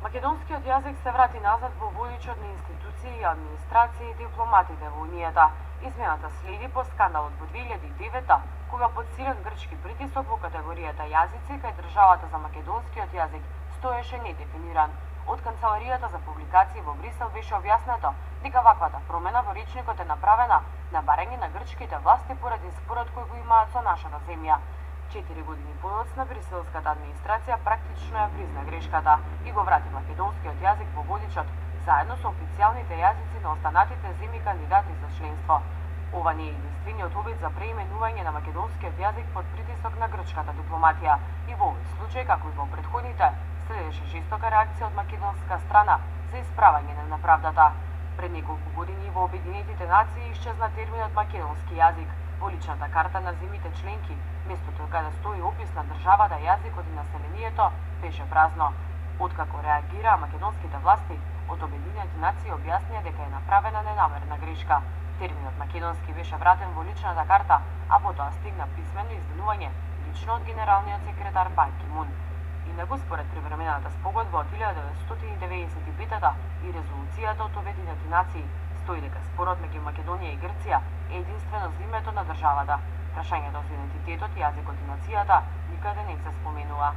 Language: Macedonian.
Македонскиот јазик се врати назад во водичот на институции, администрација и дипломатите во Унијата. Измената следи по скандалот во 2009 кога под силен грчки притисок во категоријата јазици кај државата за македонскиот јазик стоеше недефиниран. Од Канцеларијата за публикации во Брисел беше објаснето дека ваквата промена во речникот е направена на барање на грчките власти поради спорот кој го имаат со нашата земја. 4 години подоцна бриселската администрација практично ја призна грешката и го врати македонскиот јазик во водичот заедно со официјалните јазици на останатите земји кандидати за членство. Ова не е единствениот обид за преименување на македонскиот јазик под притисок на грчката дипломатија и во овој случај, како и во претходните, следеше жестока реакција од македонска страна за исправање на неправдата. Пред неколку години во Обединетите нации исчезна терминот македонски јазик во личната карта на земјите членки. Местото каде стои опис на државата, јазикот и населението беше празно. Откако реагираа македонските власти, од Обединетите нации објаснија дека е направена ненамерна грешка. Терминот македонски беше вратен во личната карта, а потоа стигна писмено извинување лично од генералниот секретар Бан Ки Мун. Инаку според привремената спогодба од 1995 и резолуцијата од Обединетите нации стои дека спорот меѓу Македонија и Грција е единствено за името на државата. Прашањето за идентитетот, јазикот и нацијата никаде не се споменува.